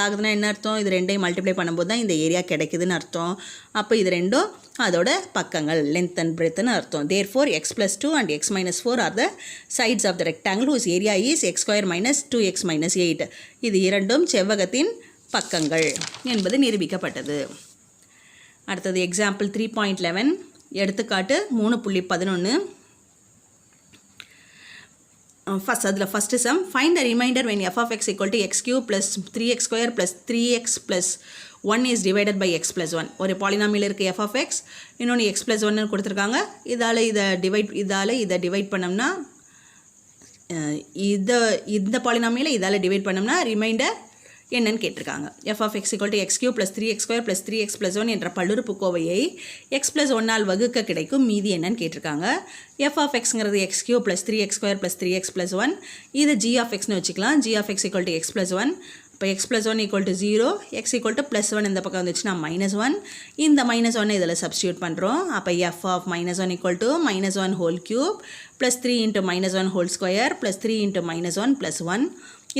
ஆகுதுன்னா என்ன அர்த்தம் இது ரெண்டையும் மல்டிப்ளை பண்ணும்போது தான் இந்த ஏரியா கிடைக்குதுன்னு அர்த்தம் அப்போ இது ரெண்டும் அதோட பக்கங்கள் லென்த் அண்ட் பிரெத்னு அர்த்தம் therefore x plus 2 and x minus 4 are the sides of the rectangle whose area is x square minus 2x minus 8 இது இரண்டும் செவ்வகத்தின் பக்கங்கள் என்பது நிரூபிக்கப்பட்டது அடுத்தது எக்ஸாம்பிள் 3.11 எடுத்துக்காட்டு 3.11 first sum, find the remainder when f of x equal to x cube plus 3x square plus 3x plus 1 is divided by x plus 1. ஒரு polynomial இருக்கு f of x, இன்னொன்று x plus 1 கொடுத்துருக்காங்க. இதால் இதை divide பண்ணோம்னா இந்த பாலினாமியலை இதால் divide பண்ணோம்னா ரிமைண்டர் என்னன்னு கேட்டிருக்காங்க. f of x equal to x cube plus 3x square plus 3x plus 1 என்ற பல்லுறுப்புக்கோவையை x plus 1 ஆல் வகுக்க கிடைக்கும் மீதி என்னன்னு கேட்டிருக்காங்க. f of xங்கிறது x cube plus 3x square plus 3x plus 1, இது g of xன்னு வச்சுக்கலாம். g of x equal to x plus 1, இப்போ x plus 1 equal to 0, x equal to plus 1 இந்த பக்கம் வந்துச்சுன்னா minus 1, இந்த minus 1 இதில் substitute பண்ணுறோம். அப்போ f of minus 1 equal to minus 1 whole cube plus 3 into minus 1 whole square plus 3 into minus 1 plus 1,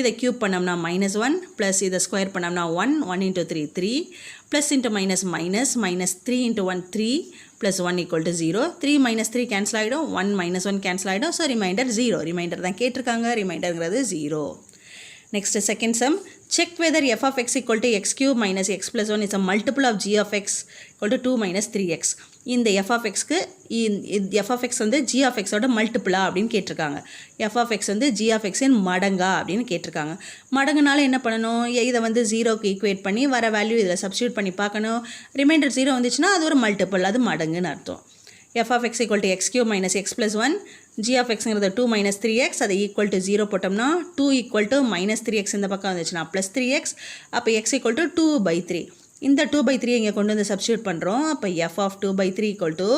இதை cube பண்ணோம்னா minus 1 plus இதை ஸ்கொயர் பண்ணோம்னா 1 into 3 3 plus into minus minus 3 into 1 3 plus 1 equal to 0, 3 minus 3 cancel ஆகிடும், 1 minus 1 cancel ஆகிடும். So remainder 0, reminder தான் கேட்டிருக்காங்க, ரிமைண்டருங்கிறது 0. Next second sum, check whether f of x equal to x cube minus x plus 1 is a multiple of g of x equal to 2 minus 3x. இந்த f of xக்கு f of x வந்து g of x ஓட மல்டிபிளா அப்படின்னு கேட்டிருக்காங்க. f of x வந்து g of x இன் மடங்கா அப்படின்னு கேட்டிருக்காங்க. மடங்குனால என்ன பண்ணணும், இதை வந்து 0க்கு ஈக்குவேட் பண்ணி வர வேல்யூ இதில் சப்ஸ்டியூட் பண்ணி பார்க்கணும். ரிமைண்டர் 0 வந்துச்சுன்னா அது ஒரு மல்டிபிள், அது மடங்குன்னு அர்த்தம். f of x equal to x cube minus x plus 1, g of xங்கிறது 2 minus 3x, அதை equal to 0 போட்டோம்னா 2 equal to minus 3x இந்த பக்கம் வந்துச்சுன்னா plus 3x, அப்போ x equal to 2 by 3. இந்த 2 by 3 இங்கே கொண்டு வந்து சப்ஸ்டியூட் பண்ணுறோம். அப்போ f of 2 by 3 equal to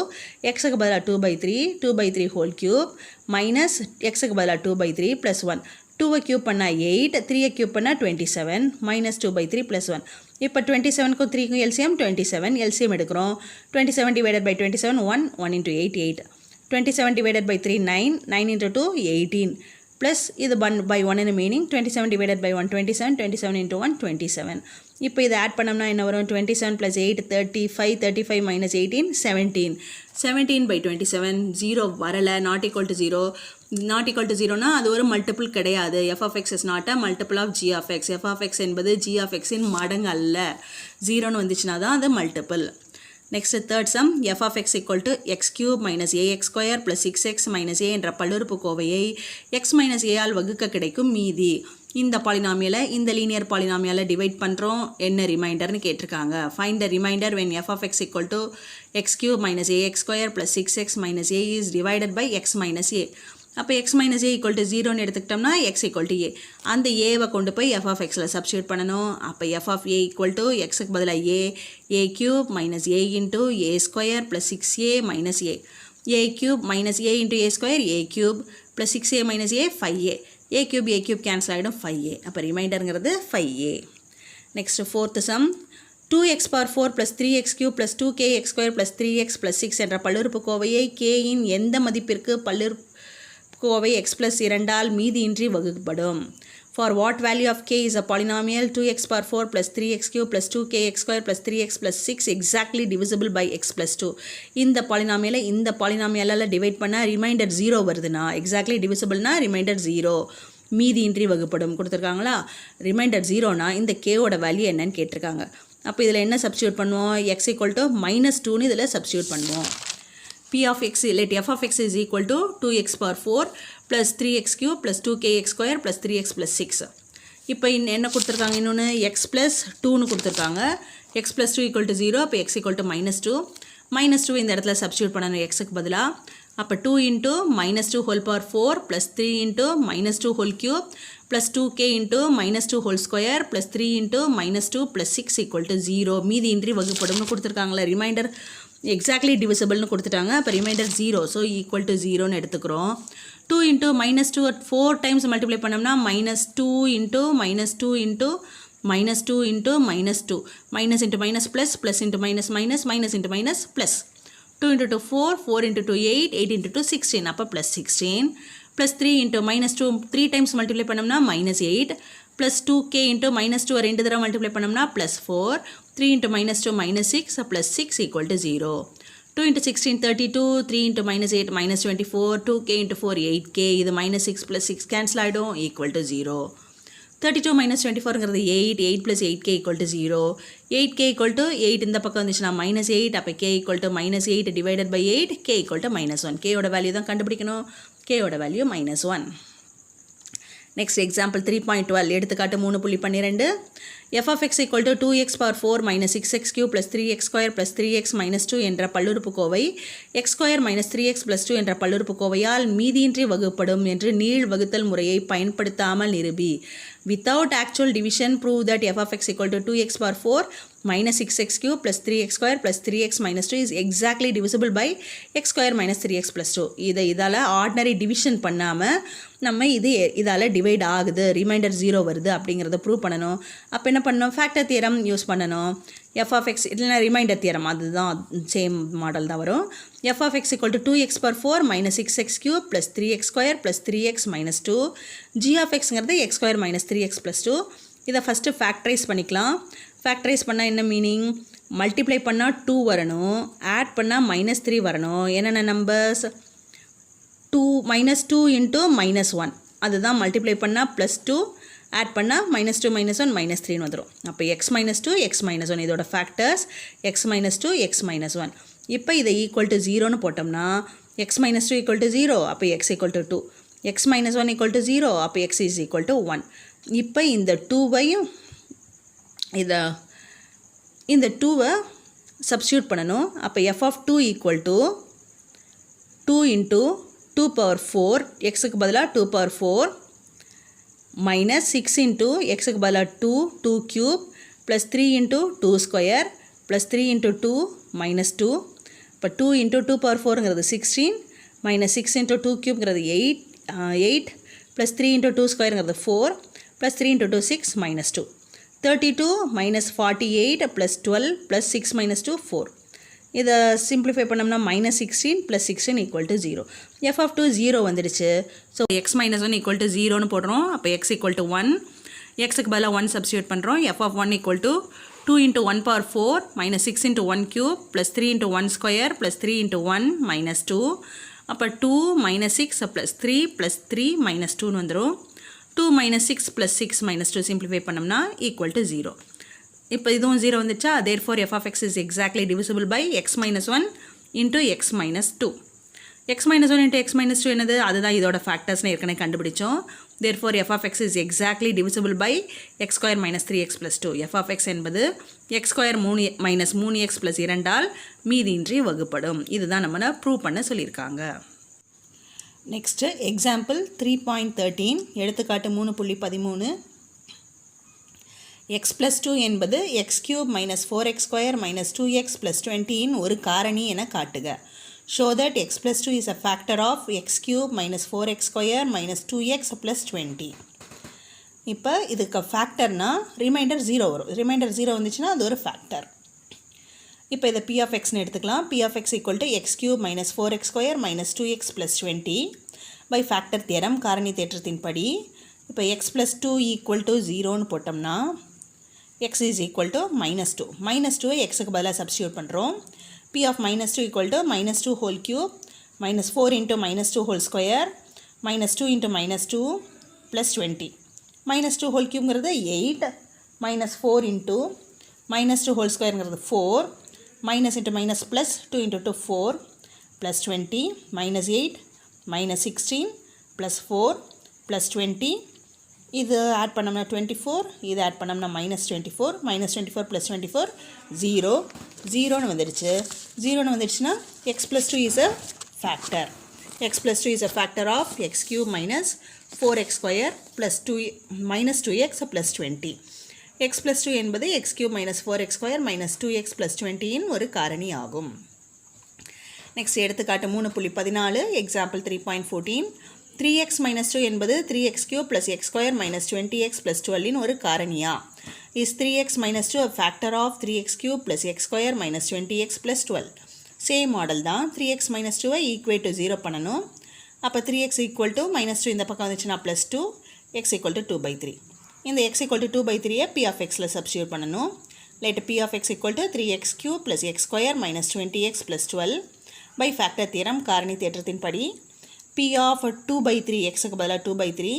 xக்கு பதிலாக 2 by 3, 2 by 3 whole cube minus xக்கு பதிலாக 2 by 3 plus 1. 2வை கியூப் பண்ணால் 8, 3யை கியூப் பண்ணால் 27, minus 2 by 3 plus 1. இப்போ 27க்கும் 3க்கும் LCM 27, LCM எடுக்கிறோம். 27 divided by 27, 1 into 8, 8. 27 divided by 3, 9, 9 into 2, 18. Plus இது 1 by 1 in meaning, 27 divided by 1, 27, 27 into 1, 27. இப்போ இதை add பண்ணோம்னா என்ன வரும், 27 plus 8, 35, 35 minus 18, 17. 17 by 27, 0 வரலை, not equal to 0. not equal to 0னா அது ஒரு மல்டிபிள் கிடையாது. f of x is not a multiple of g of x. f of x என்பது g of x இன் மடங்கு அல்ல. 0ன்னு வந்துச்சுன்னா தான் அது multiple. Next third sum, f of x equal to x cube minus ax square plus 6x minus a என்ற பல்லுறுப்புக்கோவையை x minus a all வகுக்க கிடைக்கும் மீதி. இந்த பாலினாமியலை இந்த லீனியர் பாலினாமியலை டிவைட் பண்ணுறோம். என்ன ரிமைண்டர்னு கேட்டிருக்காங்க. Find the reminder when f of x equal to x cube minus ax square plus 6x minus a is divided by x minus a. அப்போ x minus a equal to 0ன்னு எடுத்துக்கிட்டோம்னா x equal to a. அந்த ஏவை கொண்டு போய் f of xல substitute பண்ணணும். அப்போ f of a equal to xக்கு பதிலாக a cube minus a into a square plus 6a minus a cube minus a into a square a cube plus 6a minus a 5a. a cube cancel ஆகிடும் 5a. அப்போ ரிமைண்டருங்கிறது 5a. Next fourth some, 2x power 4 plus 3x cube plus 2kx square plus 3x plus 6 என்ற பல்லுறுப்புக்கோவையை k இன் எந்த மதிப்பிற்கு பல்லுறுப்புக்கோவை x plus 2 all மீதியின்றி வகுக்கப்படும். For what value of k is a polynomial 2x power 4 plus 3x cube plus 2kx square plus 3x plus 6 exactly divisible by x plus 2. இந்த பாலினாமியலை இந்த பாலினாமியலால் divide பண்ணால் reminder 0 வருதுன்னா எக்ஸாக்ட்லி டிவிசிபிள்னா ரிமைண்டர் 0, மீதியின்றி வகுப்படும் கொடுத்துருக்காங்களா. Reminder 0னா இந்த கேவோட value என்னன்னு கேட்டிருக்காங்க. அப்போ இதில் என்ன சப்ஸ்டியூட் பண்ணுவோம், x equal to -2ன்னு இதில் சப்ஸ்டியூட் பண்ணுவோம். p of x let f of x is equal to 2x power 4 plus 3x cube plus 2kx square plus 3x plus 6. இப்போ என்ன கொடுத்துருக்காங்க, இன்னொன்று x plus 2ன்னு கொடுத்துருக்காங்க. x plus 2 equal to 0, அப்போ x equal to -2. -2 இந்த இடத்துல substitute பண்ணணும் xக்கு பதிலாக. அப்போ 2 into -2 whole power 4 plus 3 into -2 whole cube plus 2k into -2 whole square plus 3 into -2 plus 6 equal to 0, மீதியின்றி வகுப்படும்னு கொடுத்துருக்காங்களே. Reminder exactly டிவிசிபிள்னு கொடுத்துட்டாங்க. அப்போ ரிமைண்டர் 0, ஸோ ஈக்குவல் டு 0ன்னு எடுத்துக்கிறோம். 2 into -2 4 டைம்ஸ் மல்டிப்ளை பண்ணோம்னா -2 into -2 into -2 into -2 minus into minus plus plus into minus minus minus into minus plus 2 into 2 4 4 into 2 8 8 into 2 16 அப்போ plus 16 plus 3 into -2 3 times multiply பண்ணோம்னா -8 plus 2k into -2 ரெண்டு தடவை multiply பண்ணோம்னா +4 3 into -2 -6 plus 6 equal to 0. 2 into 16 32 3 into -8 -24 2k into 4 8k இது -6 plus 6 cancel ஆகிடும் equal to 0. 32 minus 24ங்கிறது 8, 8 plus 8k equal to 0. 8k equal to 8 இந்த பக்கம் வந்துச்சுன்னா minus 8, அப்போ k equal to minus 8 divided by 8, k equal to minus 1. k ஓட value தான் கண்டுபிடிக்கணும். k ஓட வேல்யூ minus 1. Next example 3.12 எடுத்துக்காட்டு 3.12 f of x equal to 2x power 4 minus 6x cube plus 3x square plus 3x minus 2 என்ற பல்லுறுப்புக்கோவை x square minus 3x plus 2 என்ற பல்லுறுப்புக்கோவையால் மீதியின்றி வகுப்படும் என்று நீள் வகுத்தல் முறையை பயன்படுத்தாமல் நிரூபி. Without actual division, prove that f of x equal to 2x power 4 minus 6x cube plus 3x square plus 3x minus 2 is exactly divisible by x square minus 3x plus 2. இதால் ordinary division பண்ணாமல் நம்ம இதால் divide ஆகுது, reminder 0 வருது அப்படிங்கிறத prove பண்ணணும். அப்போ என்ன பண்ணணும்? ஃபேக்டர் தியரம் யூஸ் பண்ணணும். f of x இல்லைனா ரிமைண்டர் தியரம், அதுதான் சேம் மாடல் தான் வரும். f of x equal to 2x power 4 minus 6x cube plus 3x square plus 3x minus 2. g of xங்கிறது x square minus 3x plus 2. இதை first factorise பண்ணிக்கலாம். Factorise பண்ணால் என்ன meaning? Multiply பண்ணால் 2 வரணும், add பண்ணால் -3 வரணும். என்னென்ன நம்பர்ஸ்? 2 -2 into -1, அதுதான் மல்டிப்ளை பண்ணால் +2, ஆட் பண்ணால் -2 -1 -3 வந்துடும். அப்போ x -2 x -1 இதோட ஃபேக்டர்ஸ் x -2 x -1. இப்போ இதை ஈக்குவல் டு 0ன்னு போட்டோம்னா x -2 equal to 0, அப்போ x equal to 2, x -1 equal to 0, அப்போ x is equal to 1. இப்போ இந்த 2வையும் இந்த 2வை சப்ஸ்டியூட் பண்ணணும். அப்போ f of 2 equal to 2 into 2 power 4, xக்கு பதிலாக 2 power 4 minus 6 into xக்கு பதிலாக 2 cube plus 3 into 2 square plus 3 into 2 minus 2. இப்போ 2 into 2 power 4ங்கிறது 16 minus 6 into 2 cubeங்கிறது 8 plus 3 into 2 squareங்கிறது 4 plus 3 into 2 6 minus 2. 32 minus 48 plus 12 plus 6 minus 2 4. இதை simplify பண்ணோம்னா -16 plus 16 equal to 0. f of 2 0 வந்துடுச்சு. So x -1 equal to 0ன்னு போடுறோம். அப்போ x equal to 1, xக்கு பதிலாக 1 substitute பண்ணுறோம். f of 1 equal to 2 into 1 power 4 minus 6 into 1 cube plus 3 into 1 square plus 3 into 1 minus 2. அப்போ 2 minus 6 plus 3 plus 3 minus 2ன்னு வந்துடும். 2 minus 6 plus 6 minus 2 simplify பண்ணோம்னா equal to 0. இப்போ இதுவும் 0 வந்துச்சா? therefore f of x is exactly divisible by x minus 1 into x minus 2. x minus 1 into x minus 2 என்னது? அதுதான் இதோட ஃபேக்டர்ஸ்னு ஏற்கனவே கண்டுபிடிச்சோம். therefore f of x is exactly divisible by x square minus 3x plus 2. f of x என்பது x square minus 3x plus 2ஆல் மீதியின்றி வகுப்படும். இதுதான் நம்ம prove பண்ண சொல்லியிருக்காங்க. நெக்ஸ்ட்டு எக்ஸாம்பிள் 3.13 எடுத்துக்காட்டு 3.13 x plus 2 என்பது x cube minus 4x square minus 2x plus 20 இன் ஒரு காரணி என காட்டுக. Show that x plus 2 is a factor of x cube minus 4x square minus 2x plus 20. இப்போ இதுக்கு ஃபேக்டர்னா ரிமைண்டர் 0 வரும். ரிமைண்டர் 0 வந்துச்சுன்னா அது ஒரு ஃபேக்டர். இப்போ இதை p of xன்னு எடுத்துக்கலாம். p of x equal to x cube minus 4x square minus 2x plus 20 by factor theorem காரணி தேற்றத்தின்படி. இப்போ x plus 2 equal to 0ன்னு போட்டோம்னா x is equal to -2. -2 xக்கு பதிலாக சப்ஸ்டியூட் பண்ணுறோம். p of -2 equal to -2 whole cube minus 4 into -2 whole square minus 2 into -2 plus 20. -2 whole cubeங்கிறது 8 minus 4 into -2 whole squareங்கிறது 4 minus into minus plus 2 into 2 4 plus 20 minus 8 minus 16 plus 4 plus 20. இது add பண்ணோம்னா 24, இது add பண்ணோம்னா -24 plus 24 0ன்னு வந்துடுச்சு. 0ன்னு வந்துடுச்சுன்னா x plus 2 is a factor. x plus 2 is a factor of x cube minus 4x square plus 2 minus 2x plus 20. x plus 2 என்பது x cube minus 4x square minus 2x plus 20 இன் ஒரு காரணி ஆகும். Next எடுத்துக்காட்டு 3.14 example 3.14 3x minus 2 என்பது 3x cube plus x square minus 20x plus 12 இன் ஒரு காரணியா? Is 3x minus 2 a factor of 3x cube plus x square minus 20x plus 12? Same model தான். 3x minus 2 equate to 0 பண்ணணும். அப்போ 3x equal to minus 2 இந்த பக்கம் வந்துச்சுன்னா +2, x equal to 2/3. இந்த x equal to 2/3 p of xல substitute பண்ணணும். Late p of x equal to 3x cube plus x square minus 20x plus 12 by factor theorem காரணி தேற்றத்தின்படி p of 2/3 xக்கு பதிலாக 2/3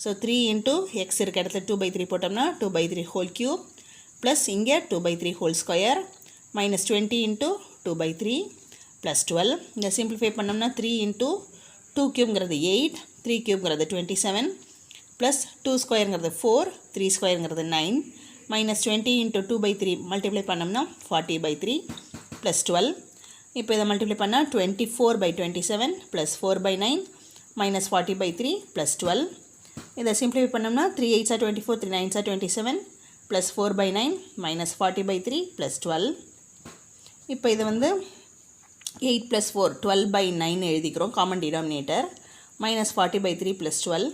so 3 into X இருக்க இடத்துல 2/3 போட்டோம்னா 2/3 whole cube plus இங்கே 2/3 whole square minus 20 into 2/3 plus 12. இங்கே simplify பண்ணோம்னா 3 into 2 கியூப்ங்கிறது 8, 3 கியூப்ங்கிறது 27 plus 2 ஸ்கொயருங்கிறது 4, 3 ஸ்கொயருங்கிறது 9 minus 20 into 2/3 multiply பண்ணோம்னா 40/3 ப்ளஸ் 12. இப்போ இதை மல்டிப்ளை பண்ணால் 24/27 ப்ளஸ் 4/9 மைனஸ் 40/3 ப்ளஸ் 12. இதை சிம்பிளிஃபை பண்ணோம்னா 3 8s are 24, 3 9s are 27 plus 4/9 minus 40/3 plus 12. இப்போ இது வந்து 8 ப்ளஸ் 4 12/9 எழுதிக்கிறோம் காமன் டினாமினேட்டர் மைனஸ் 40/3 ப்ளஸ் 12.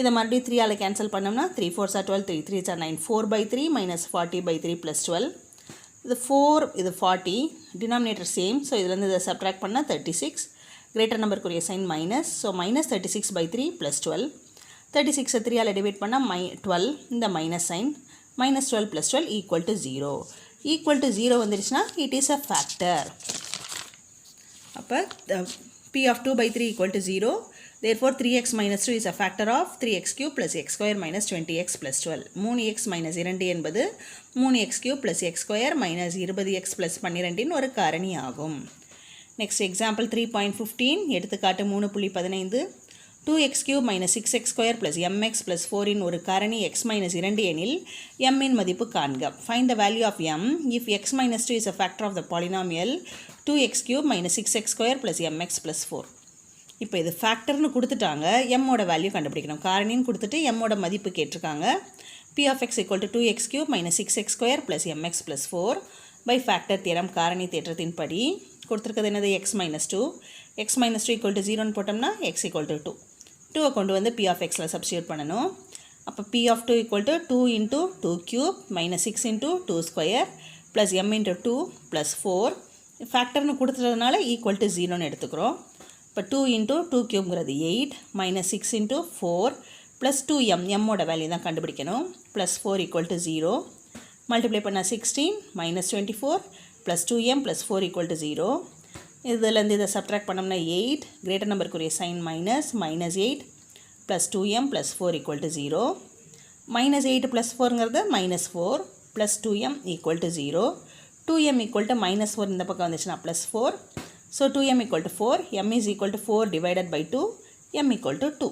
இதை மறுபடியும் 3ஆல் கேன்சல் பண்ணோம்னா 3 4s are 12, 3 3s are 9, 4/3 minus 40/3 plus 12. இது 4 இது 40 டினாமினேட்டர் சேம். ஸோ இதுலேருந்து இதை சப்ட்ராக்ட் பண்ணால் 36 கிரேட்டர் நம்பருக்குரிய sign minus. So minus 36/3 plus 12. 36 3ஆல் டிவைட் பண்ணால் 12 இந்த minus sign minus 12 plus 12 equal to 0. Equal to 0 வந்துருச்சுன்னா இட் இஸ் அ ஃபேக்டர். அப்போ P of 2/3 equal to 0. Therefore 3x minus 2 is a factor of 3x cube plus x square minus 20x plus 12. 3x minus 2 என்பது 3x cube plus x square minus 20x plus 12 ஒரு காரணி ஆகும். Next example 3.15 எடுத்துக்காட்டு 3.15 2x cube minus 6x square plus mx plus 4 ஒரு காரணி x minus 2 எனில் m இன் மதிப்பு காண்க. Find the value of m if x minus 2 is a factor of the polynomial 2x cube minus 6x square plus mx plus 4. இப்போ இது ஃபேக்டர்னு கொடுத்துட்டாங்க, எம்மோட value கண்டுபிடிக்கணும். காரணின்னு கொடுத்துட்டு எம்மோட மதிப்பு கேட்டிருக்காங்க. p of x equal to 2x cube minus 6x square plus mx plus 4 by factor theorem காரணி தேற்றத்தின் படி கொடுத்துருக்கிறது என்னது x minus 2. x minus 2 equal to 0 போட்டோம்னா x equal to 2. 2 கொண்டு வந்து p of xல சப்ஸ்டியூட் பண்ணணும். அப்போ p of 2 equal to 2 into 2 cube minus 6 into 2 square plus m into 2 plus 4. ஃபேக்டர்னு கொடுத்துறதுனால ஈக்குவல் டு 0ன்னு எடுத்துக்கிறோம். இப்போ 2 into 2 கியூப்ங்கிறது 8 மைனஸ் 6 into 4 ப்ளஸ் 2m எம்மோட வேல்யூ தான் கண்டுபிடிக்கணும். ப்ளஸ் 4 ஈக்குவல் டு 0 மல்டிப்ளை பண்ணால் 16 minus 24 plus 2m plus 4 equal to 0. இதுலேருந்து இதை சப்ட்ராக்ட் பண்ணோம்னா 8 கிரேட்டர் நம்பருக்குரிய sign minus 8 plus 2m plus 4 equal to 0. Minus 8 plus 4ங்கிறது minus 4 plus 2m equal to 0. 2m equal to minus 4 இந்த பக்கம் வந்துச்சுன்னா plus 4. So 2m equal to 4. m is equal to 4 divided by 2. m equal to 2.